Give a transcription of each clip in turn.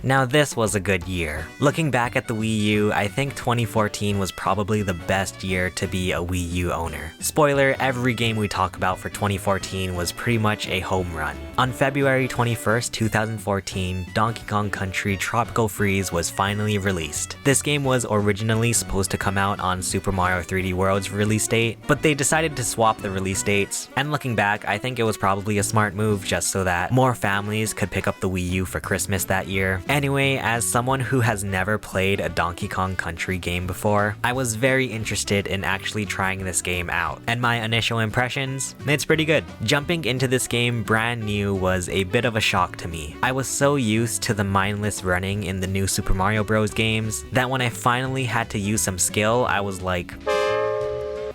Now this was a good year. Looking back at the Wii U, I think 2014 was probably the best year to be a Wii U owner. Spoiler, every game we talk about for 2014 was pretty much a home run. On February 21st, 2014, Donkey Kong Country Tropical Freeze was finally released. This game was originally supposed to come out on Super Mario 3D World's release date, but they decided to swap the release dates, and looking back, I think it was probably a smart move just so that more families could pick up the Wii U for Christmas that year. Anyway, as someone who has never played a Donkey Kong Country game before, I was very interested in actually trying this game out, and my initial impressions, it's pretty good. Jumping into this game brand new was a bit of a shock to me. I was so used to the mindless running in the new Super Mario Bros. Games that when I finally had to use some skill, I was like...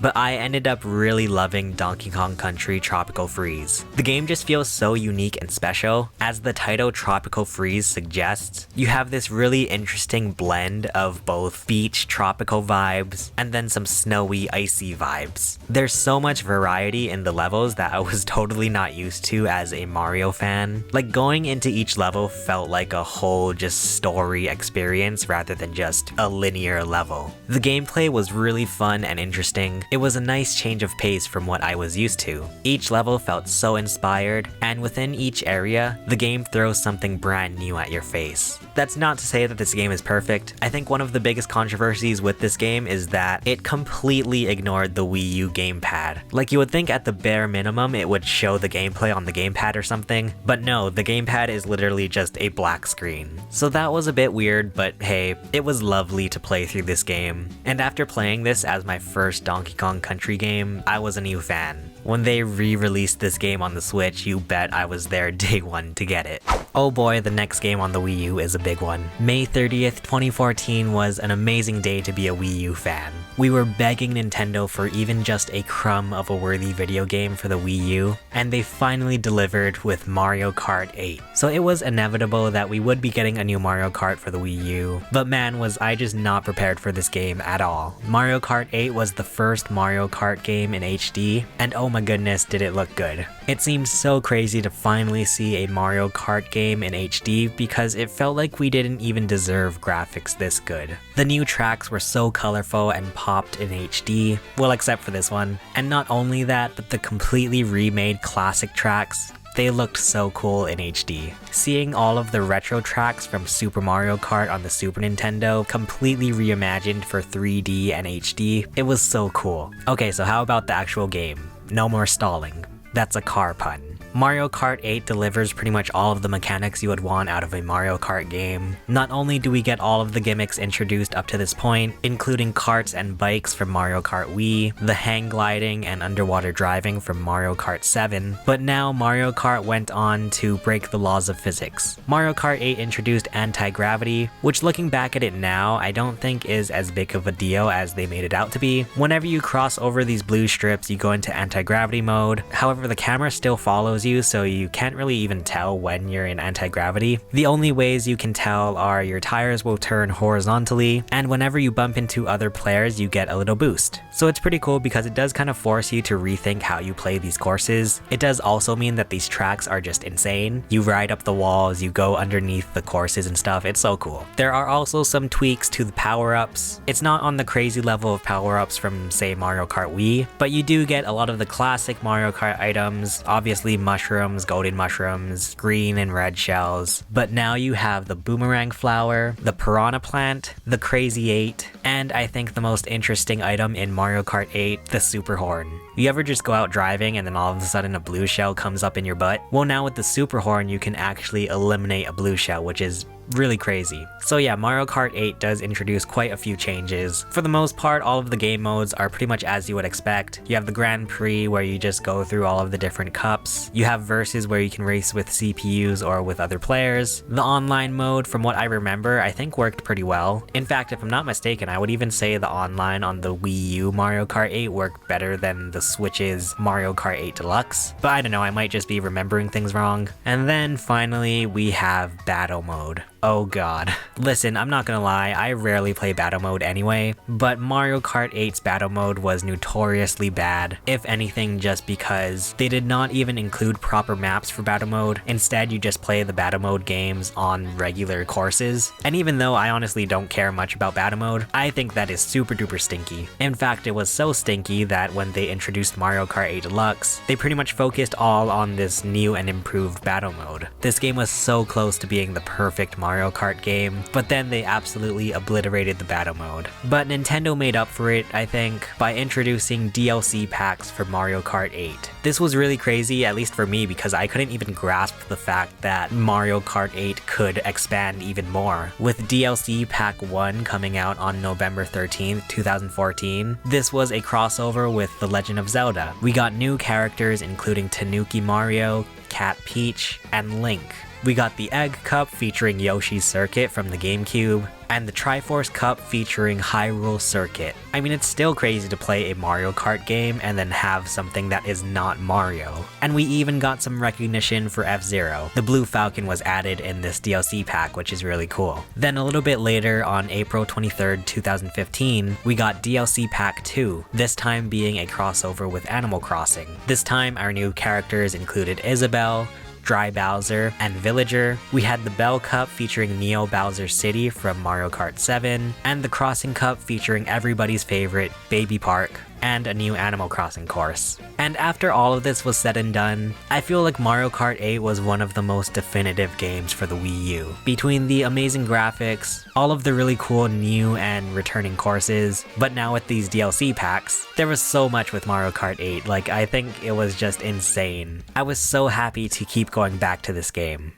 But I ended up really loving Donkey Kong Country Tropical Freeze. The game just feels so unique and special. As the title Tropical Freeze suggests, you have this really interesting blend of both beach tropical vibes and then some snowy icy vibes. There's so much variety in the levels that I was totally not used to as a Mario fan. Like going into each level felt like a whole just story experience rather than just a linear level. The gameplay was really fun and interesting. It was a nice change of pace from what I was used to. Each level felt so inspired, and within each area, the game throws something brand new at your face. That's not to say that this game is perfect. I think one of the biggest controversies with this game is that it completely ignored the Wii U gamepad. Like you would think at the bare minimum it would show the gameplay on the gamepad or something, but no, the gamepad is literally just a black screen. So that was a bit weird, but hey, it was lovely to play through this game. And after playing this as my first Donkey Kong Country game, I was a new fan. When they re-released this game on the Switch, you bet I was there day one to get it. Oh boy, the next game on the Wii U is a big one. May 30th, 2014 was an amazing day to be a Wii U fan. We were begging Nintendo for even just a crumb of a worthy video game for the Wii U, and they finally delivered with Mario Kart 8. So it was inevitable that we would be getting a new Mario Kart for the Wii U, but man was I just not prepared for this game at all. Mario Kart 8 was the first Mario Kart game in HD, and oh my goodness did it look good. It seemed so crazy to finally see a Mario Kart game in HD because it felt like we didn't even deserve graphics this good. The new tracks were so colorful and popped in HD, well except for this one. And not only that, but the completely remade classic tracks, they looked so cool in HD. Seeing all of the retro tracks from Super Mario Kart on the Super Nintendo completely reimagined for 3D and HD, it was so cool. Okay, so how about the actual game? No more stalling. That's a car pun. Mario Kart 8 delivers pretty much all of the mechanics you would want out of a Mario Kart game. Not only do we get all of the gimmicks introduced up to this point, including carts and bikes from Mario Kart Wii, the hang gliding and underwater driving from Mario Kart 7, but now Mario Kart went on to break the laws of physics. Mario Kart 8 introduced anti-gravity, which looking back at it now, I don't think is as big of a deal as they made it out to be. Whenever you cross over these blue strips, you go into anti-gravity mode. However, the camera still follows you, so you can't really even tell when you're in anti-gravity. The only ways you can tell are your tires will turn horizontally, and whenever you bump into other players, you get a little boost. So it's pretty cool because it does kind of force you to rethink how you play these courses. It does also mean that these tracks are just insane. You ride up the walls, you go underneath the courses and stuff, it's so cool. There are also some tweaks to the power-ups. It's not on the crazy level of power-ups from, say, Mario Kart Wii, but you do get a lot of the classic Mario Kart items, obviously mushrooms, golden mushrooms, green and red shells, but now you have the boomerang flower, the piranha plant, the crazy 8, and I think the most interesting item in Mario Kart 8, the super horn. You ever just go out driving and then all of a sudden a blue shell comes up in your butt? Well, now with the super horn you can actually eliminate a blue shell, which is really crazy. So yeah, Mario Kart 8 does introduce quite a few changes. For the most part, all of the game modes are pretty much as you would expect. You have the Grand Prix where you just go through all of the different cups. You have Versus where you can race with CPUs or with other players. The online mode, from what I remember, I think worked pretty well. In fact, if I'm not mistaken, I would even say the online on the Wii U Mario Kart 8 worked better than the Switch's Mario Kart 8 Deluxe. But I don't know, I might just be remembering things wrong. And then finally, we have Battle Mode. Oh god. Listen, I'm not gonna lie, I rarely play battle mode anyway, but Mario Kart 8's battle mode was notoriously bad, if anything just because they did not even include proper maps for battle mode. Instead, you just play the battle mode games on regular courses. And even though I honestly don't care much about battle mode, I think that is super duper stinky. In fact, it was so stinky that when they introduced Mario Kart 8 Deluxe, they pretty much focused all on this new and improved battle mode. This game was so close to being the perfect Mario Kart game, but then they absolutely obliterated the battle mode. But Nintendo made up for it, I think, by introducing DLC packs for Mario Kart 8. This was really crazy, at least for me, because I couldn't even grasp the fact that Mario Kart 8 could expand even more. With DLC Pack 1 coming out on November 13th, 2014, this was a crossover with The Legend of Zelda. We got new characters including Tanuki Mario, Cat Peach, and Link. We got the Egg Cup featuring Yoshi's Circuit from the GameCube, and the Triforce Cup featuring Hyrule Circuit. I mean, it's still crazy to play a Mario Kart game and then have something that is not Mario. And we even got some recognition for F-Zero. The Blue Falcon was added in this DLC pack, which is really cool. Then a little bit later, on April 23rd, 2015, we got DLC Pack 2, this time being a crossover with Animal Crossing. This time, our new characters included Isabelle, Dry Bowser, and Villager. We had the Bell Cup featuring Neo Bowser City from Mario Kart 7, and the Crossing Cup featuring everybody's favorite, Baby Park, and a new Animal Crossing course. And after all of this was said and done, I feel like Mario Kart 8 was one of the most definitive games for the Wii U. Between the amazing graphics, all of the really cool new and returning courses, but now with these DLC packs, there was so much with Mario Kart 8, like I think it was just insane. I was so happy to keep going back to this game.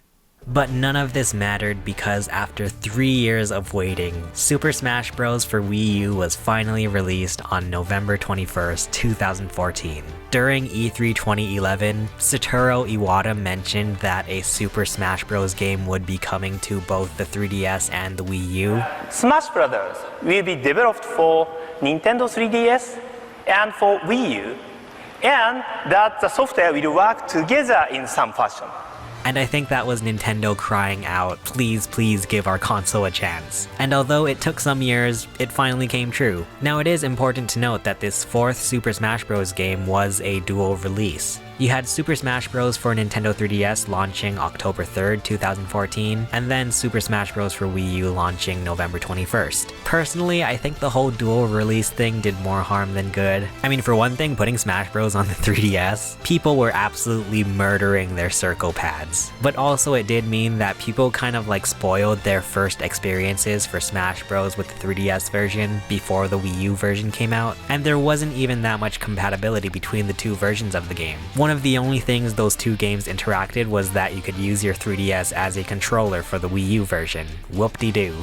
But none of this mattered because after 3 years of waiting, Super Smash Bros. For Wii U was finally released on November 21st, 2014. During E3 2011, Satoru Iwata mentioned that a Super Smash Bros. Game would be coming to both the 3DS and the Wii U. Smash Brothers will be developed for Nintendo 3DS and for Wii U, and that the software will work together in some fashion. And I think that was Nintendo crying out, please, please give our console a chance. And although it took some years, it finally came true. Now it is important to note that this fourth Super Smash Bros. Game was a dual release. You had Super Smash Bros. For Nintendo 3DS launching October 3rd, 2014, and then Super Smash Bros. For Wii U launching November 21st. Personally, I think the whole dual release thing did more harm than good. I mean, for one thing, putting Smash Bros. On the 3DS, people were absolutely murdering their circle pads. But also it did mean that people kind of like spoiled their first experiences for Smash Bros. With the 3DS version before the Wii U version came out, and there wasn't even that much compatibility between the two versions of the game. One of the only things those two games interacted was that you could use your 3DS as a controller for the Wii U version. Whoop-de-doo.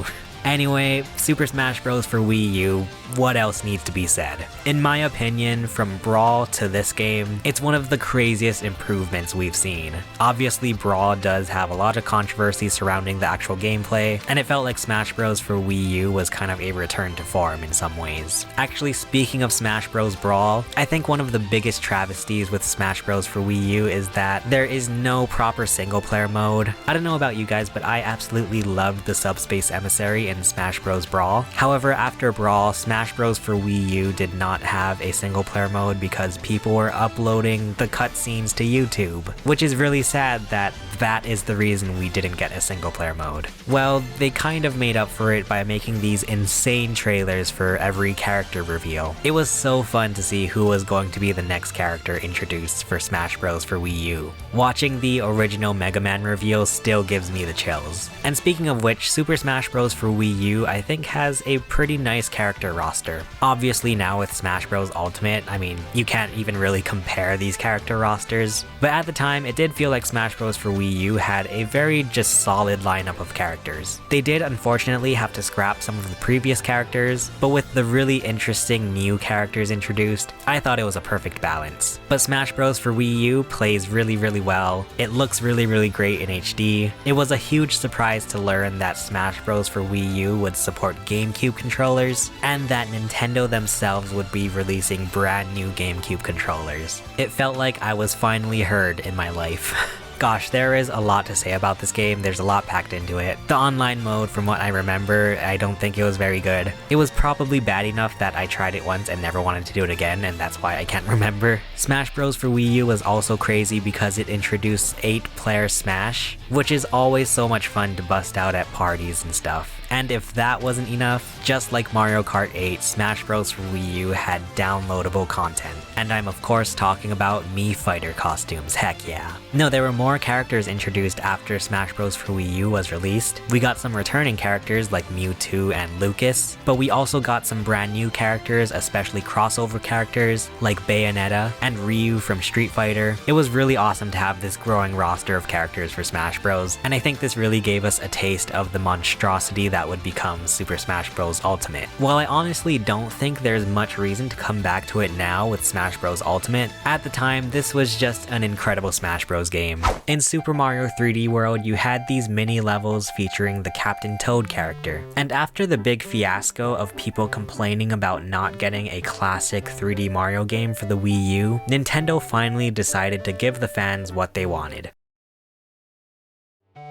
Anyway, Super Smash Bros. For Wii U, what else needs to be said? In my opinion, from Brawl to this game, it's one of the craziest improvements we've seen. Obviously, Brawl does have a lot of controversy surrounding the actual gameplay, and it felt like Smash Bros. For Wii U was kind of a return to form in some ways. Actually, speaking of Smash Bros. Brawl, I think one of the biggest travesties with Smash Bros. For Wii U is that there is no proper single-player mode. I don't know about you guys, but I absolutely loved the Subspace Emissary in Smash Bros. Brawl. However, after Brawl, Smash Bros. For Wii U did not have a single player mode because people were uploading the cutscenes to YouTube, which is really sad that that is the reason we didn't get a single player mode. Well, they kind of made up for it by making these insane trailers for every character reveal. It was so fun to see who was going to be the next character introduced for Smash Bros. For Wii U. Watching the original Mega Man reveal still gives me the chills. And speaking of which, Super Smash Bros. For Wii U I think has a pretty nice character roster. Obviously now with Smash Bros. Ultimate, I mean, you can't even really compare these character rosters, but at the time it did feel like Smash Bros. For Wii U had a very just solid lineup of characters. They did unfortunately have to scrap some of the previous characters, but with the really interesting new characters introduced, I thought it was a perfect balance. But Smash Bros. For Wii U plays really well, it looks really great in HD. It was a huge surprise to learn that Smash Bros. For Wii U would support GameCube controllers, and that Nintendo themselves would be releasing brand new GameCube controllers. It felt like I was finally heard in my life. Gosh, there is a lot to say about this game. There's a lot packed into it. The online mode, from what I remember, I don't think it was very good. It was probably bad enough that I tried it once and never wanted to do it again, and that's why I can't remember. Smash Bros for Wii U was also crazy because it introduced 8-player Smash, which is always so much fun to bust out at parties and stuff. And if that wasn't enough, just like Mario Kart 8, Smash Bros for Wii U had downloadable content. And I'm of course talking about Mii Fighter costumes, heck yeah. No, there were more characters introduced after Smash Bros for Wii U was released. We got some returning characters like Mewtwo and Lucas, but we also got some brand new characters, especially crossover characters like Bayonetta and Ryu from Street Fighter. It was really awesome to have this growing roster of characters for Smash Bros, and I think this really gave us a taste of the monstrosity that would become Super Smash Bros. Ultimate. While I honestly don't think there's much reason to come back to it now with Smash Bros. Ultimate, at the time this was just an incredible Smash Bros. Game. In Super Mario 3D World, you had these mini levels featuring the Captain Toad character. And after the big fiasco of people complaining about not getting a classic 3D Mario game for the Wii U, Nintendo finally decided to give the fans what they wanted.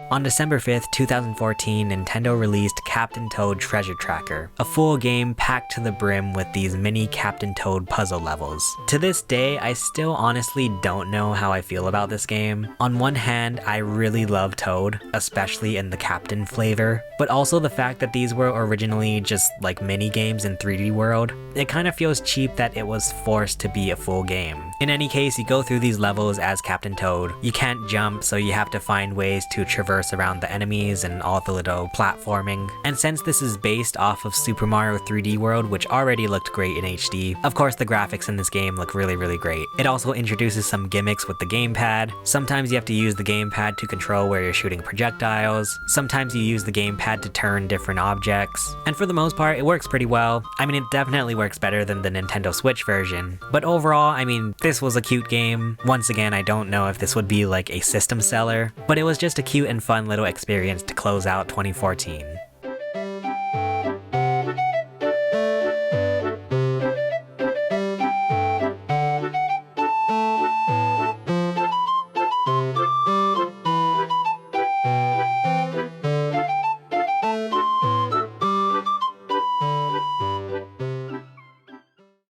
On December 5th, 2014, Nintendo released Captain Toad Treasure Tracker, a full game packed to the brim with these mini Captain Toad puzzle levels. To this day, I still honestly don't know how I feel about this game. On one hand, I really love Toad, especially in the Captain flavor, but also the fact that these were originally just like mini games in 3D World, it kind of feels cheap that it was forced to be a full game. In any case, you go through these levels as Captain Toad. You can't jump, so you have to find ways to traverse around the enemies and all the little platforming. And since this is based off of Super Mario 3D World, which already looked great in HD, of course the graphics in this game look really great. It also introduces some gimmicks with the gamepad. Sometimes you have to use the gamepad to control where you're shooting projectiles. Sometimes you use the gamepad to turn different objects. And for the most part, it works pretty well. I mean, it definitely works better than the Nintendo Switch version. But overall, I mean, this was a cute game. Once again, I don't know if this would be like a system seller, but it was just a cute and fun little experience to close out 2014.